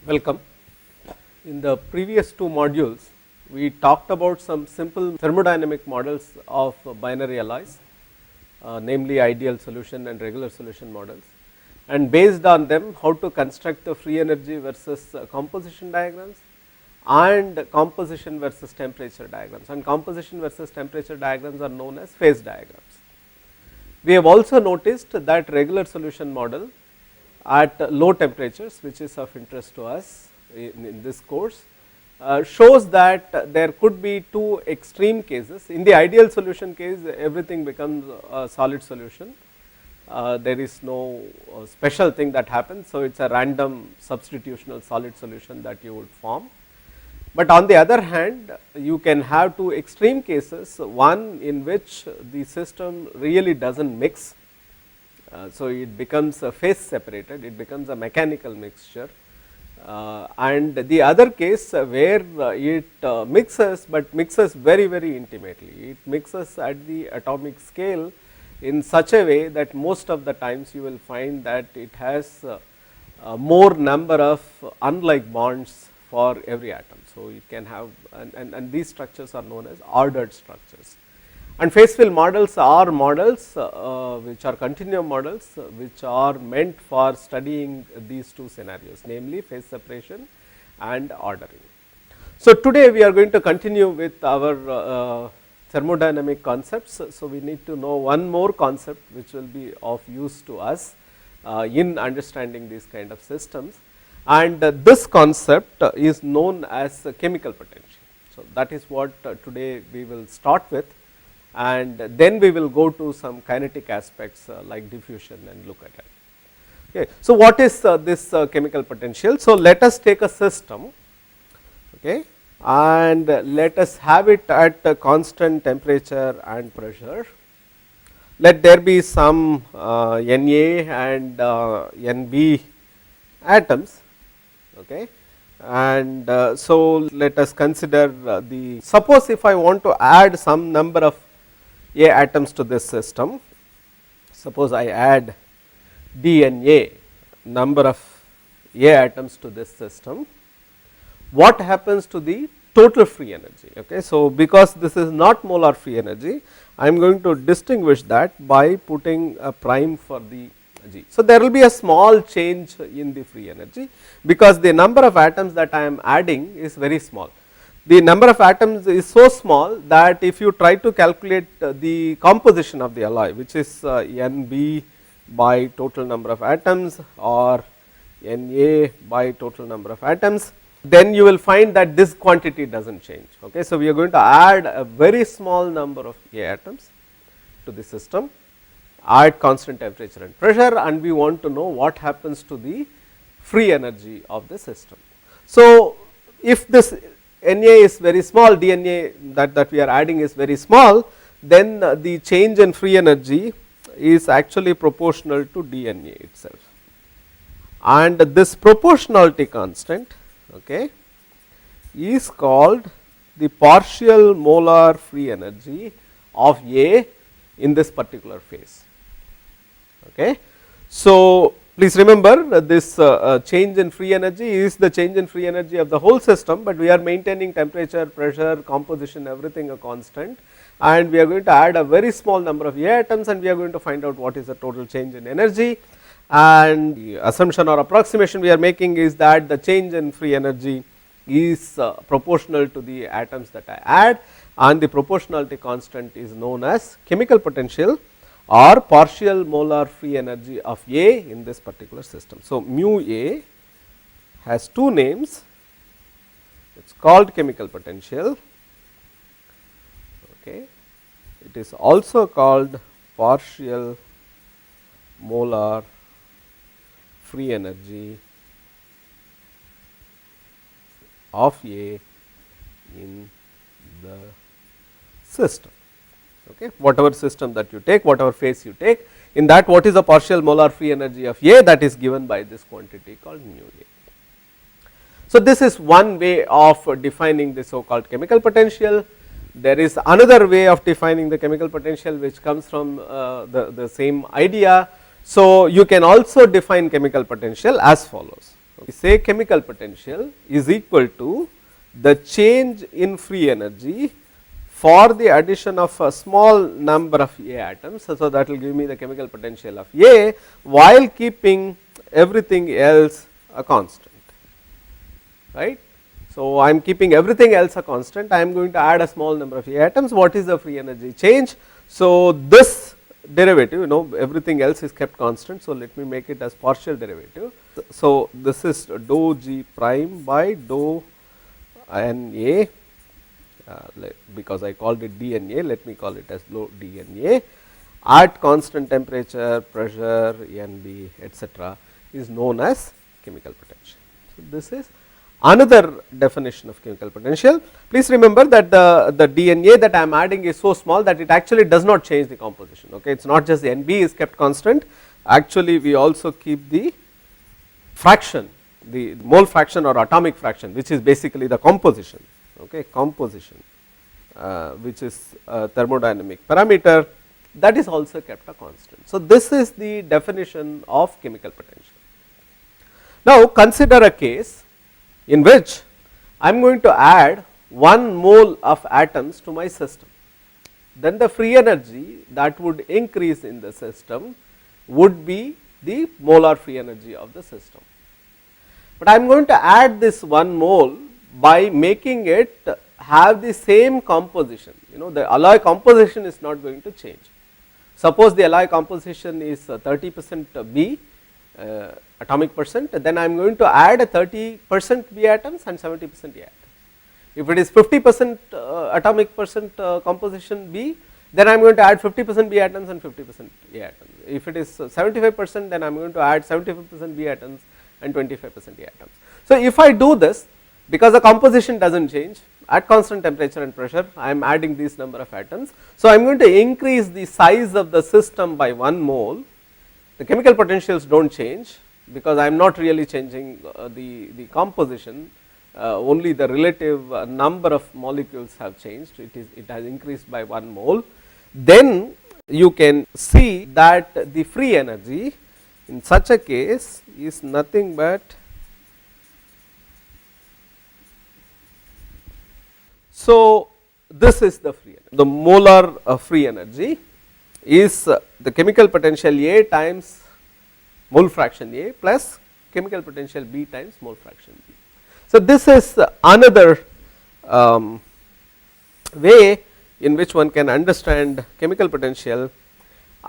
Welcome. In the previous two modules, we talked about some simple thermodynamic models of binary alloys, namely ideal solution and regular solution models, and based on them how to construct the free energy versus composition diagrams and composition versus temperature diagrams, and composition versus temperature diagrams are known as phase diagrams. We have also noticed that regular solution model at low temperatures, which is of interest to us in this course, shows that there could be two extreme cases. In the ideal solution case, everything becomes a solid solution. There is no special thing that happens, so it is a random substitutional solid solution that you would form. But on the other hand, you can have two extreme cases, one in which the system really does not mix. So it becomes a phase separated, it becomes a mechanical mixture, and the other case where it mixes, but mixes very intimately. It mixes at the atomic scale in such a way that most of the times you will find that it has more number of unlike bonds for every atom. So it can have, and these structures are known as ordered structures. And phase field models are models which are continuum models, which are meant for studying these two scenarios, namely phase separation and ordering. So today we are going to continue with our thermodynamic concepts. So we need to know one more concept which will be of use to us in understanding these kind of systems, and this concept is known as chemical potential. So that is what today we will start with, and then we will go to some kinetic aspects like diffusion and look at it. Okay. So what is this chemical potential? So let us take a system, okay, and let us have it at a constant temperature and pressure. Let there be some Na and Nb atoms, okay, and so let us consider suppose if I want to add some number of A atoms to this system, suppose I add DNA number of A atoms to this system, what happens to the total free energy? Okay. So because this is not molar free energy, I am going to distinguish that by putting a prime for the G. So there will be a small change in the free energy, because the number of atoms that I am adding is very small. The number of atoms is so small that if you try to calculate the composition of the alloy, which is Nb by total number of atoms or Na by total number of atoms, then you will find that this quantity does not change. Okay. So we are going to add a very small number of A atoms to the system at constant temperature and pressure, and we want to know what happens to the free energy of the system. So if this Na is very small, DNA that we are adding is very small, then the change in free energy is actually proportional to DNA itself, and this proportionality constant, okay, is called the partial molar free energy of A in this particular phase. Okay. So please remember this change in free energy is the change in free energy of the whole system, but we are maintaining temperature, pressure, composition, everything a constant, and we are going to add a very small number of A atoms, and we are going to find out what is the total change in energy. And the assumption or approximation we are making is that the change in free energy is proportional to the atoms that I add, and the proportionality constant is known as chemical potential or partial molar free energy of A in this particular system. So mu A has two names, it is called chemical potential, okay. It is also called partial molar free energy of A in the system. Okay. Whatever system that you take, whatever phase you take, in that what is the partial molar free energy of A, that is given by this quantity called mu A. So this is one way of defining the so called chemical potential. There is another way of defining the chemical potential which comes from the same idea. So you can also define chemical potential as follows. say chemical potential is equal to the change in free energy for the addition of a small number of A atoms. So, that will give me the chemical potential of A while keeping everything else a constant, right. So, I am keeping everything else a constant, I am going to add a small number of A atoms. What is the free energy change? So, this derivative, everything else is kept constant. So, let me make it as partial derivative. So, this is dou G prime by dou N A, because I called it dNA, let me call it as dou dNA at constant temperature, pressure, NB, etc. is known as chemical potential. So, this is another definition of chemical potential. Please remember that the dNA that I am adding is so small that it actually does not change the composition. Okay, it is not just the NB is kept constant, actually we also keep the fraction, the mole fraction or atomic fraction, which is basically the composition, okay, composition, which is a thermodynamic parameter, that is also kept a constant. So, this is the definition of chemical potential. Now, consider a case in which I am going to add 1 mole of atoms to my system, then the free energy that would increase in the system would be the molar free energy of the system. But I am going to add this 1 mole by making it have the same composition, the alloy composition is not going to change. Suppose the alloy composition is 30% B atomic percent, then I am going to add 30% B atoms and 70% A atoms. If it is 50% atomic percent composition B, then I am going to add 50% B atoms and 50% A atoms. If it is 75%, then I am going to add 75% B atoms and 25% A atoms. So, if I do this, because the composition does not change at constant temperature and pressure, I am adding these number of atoms. So, I am going to increase the size of the system by 1 mole. The chemical potentials do not change, because I am not really changing the composition, only the relative number of molecules have changed, it has increased by 1 mole. Then you can see that the free energy in such a case is nothing but so this is the free energy. The molar free energy is the chemical potential A times mole fraction A plus chemical potential B times mole fraction B. So, this is another way in which one can understand chemical potential.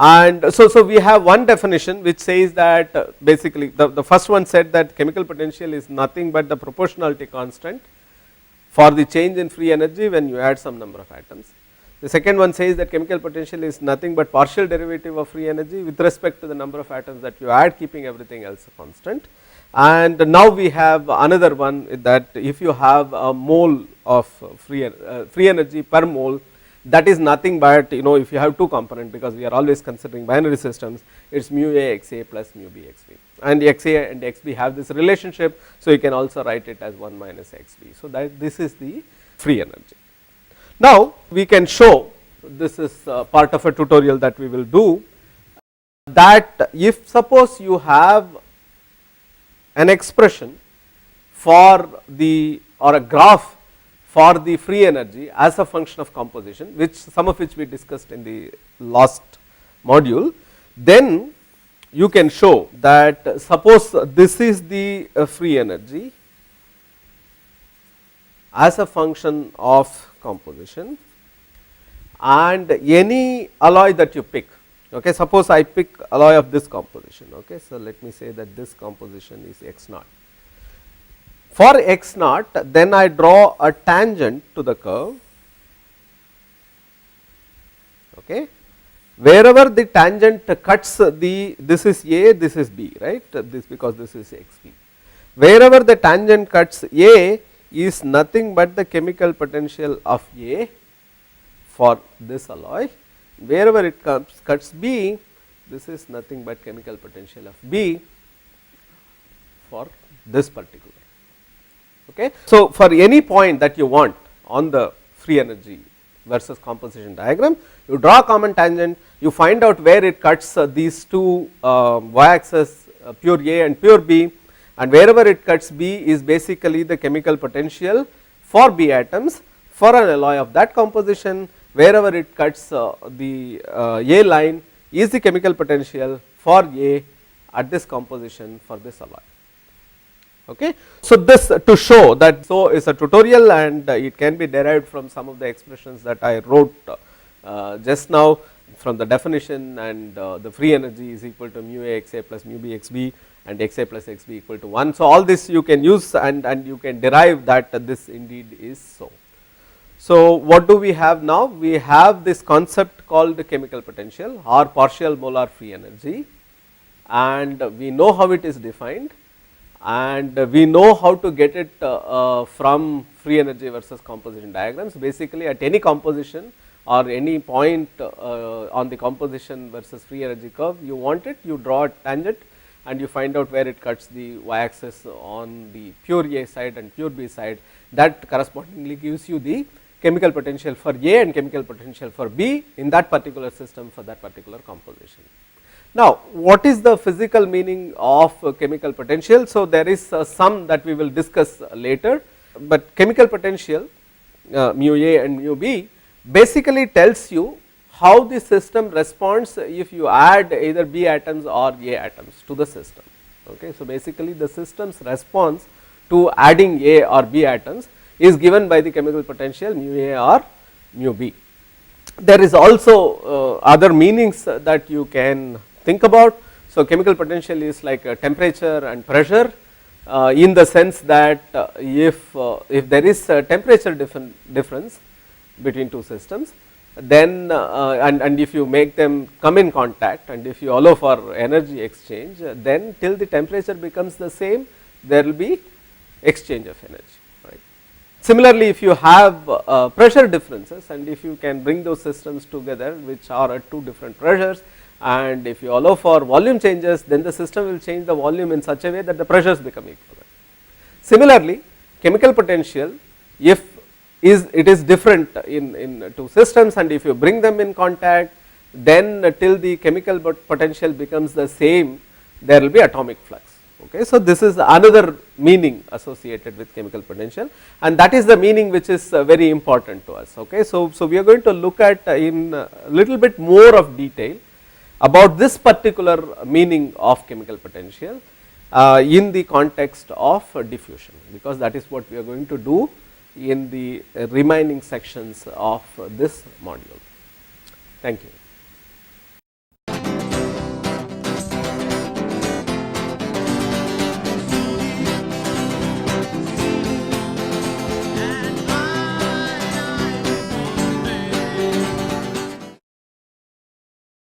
And so we have one definition which says that basically the first one said that chemical potential is nothing but the proportionality constant for the change in free energy when you add some number of atoms. The second one says that chemical potential is nothing but partial derivative of free energy with respect to the number of atoms that you add, keeping everything else constant. And now we have another one, that if you have a mole of free energy per mole, that is nothing but, if you have 2 component, because we are always considering binary systems, it is mu A x A plus mu B x B, and x A and x B have this relationship. So, you can also write it as 1 minus x B. So, that this is the free energy. Now, we can show, this is part of a tutorial that we will do, that if suppose you have an expression for the or a graph for the free energy as a function of composition, which some of which we discussed in the last module, then you can show that suppose this is the free energy as a function of composition, and any alloy that you pick, okay, suppose I pick alloy of this composition, okay, so let me say that this composition is x naught. For x naught, then I draw a tangent to the curve, okay, wherever the tangent cuts this is A, this is B, right, this because this is x B. Wherever the tangent cuts A is nothing but the chemical potential of A for this alloy, wherever it cuts B, this is nothing but chemical potential of B for this particular. Okay. So, for any point that you want on the free energy versus composition diagram, you draw a common tangent, you find out where it cuts these 2 y axis pure A and pure B, and wherever it cuts B is basically the chemical potential for B atoms for an alloy of that composition, wherever it cuts the A line is the chemical potential for A at this composition for this alloy. Okay. So, this to show that so is a tutorial, and it can be derived from some of the expressions that I wrote just now from the definition, and the free energy is equal to mu A x A plus mu B x B and x A plus x B equal to 1. So, all this you can use and you can derive that this indeed is so. So, what do we have now? We have this concept called chemical potential or partial molar free energy, and we know how it is defined, and we know how to get it from free energy versus composition diagrams. Basically, at any composition or any point on the composition versus free energy curve, you want it, you draw a tangent and you find out where it cuts the y axis on the pure A side and pure B side. That correspondingly gives you the chemical potential for A and chemical potential for B in that particular system for that particular composition. Now, what is the physical meaning of chemical potential? So, there is some that we will discuss later, but chemical potential mu A and mu B basically tells you how the system responds if you add either B atoms or A atoms to the system. Okay. So, basically the system's response to adding A or B atoms is given by the chemical potential mu A or mu B. There is also other meanings that you can think about. So, chemical potential is like temperature and pressure in the sense that if there is a temperature difference between two systems, then and if you make them come in contact and if you allow for energy exchange, then till the temperature becomes the same, there will be exchange of energy. Right. Similarly, if you have pressure differences and if you can bring those systems together which are at two different pressures, and if you allow for volume changes, then the system will change the volume in such a way that the pressures become equivalent. Similarly, chemical potential, if it is different in two systems, and if you bring them in contact, then till the chemical potential becomes the same, there will be atomic flux. Okay. So, this is another meaning associated with chemical potential, and that is the meaning which is very important to us. Okay. So, we are going to look at in a little bit more of detail about this particular meaning of chemical potential in the context of diffusion, because that is what we are going to do in the remaining sections of this module. Thank you.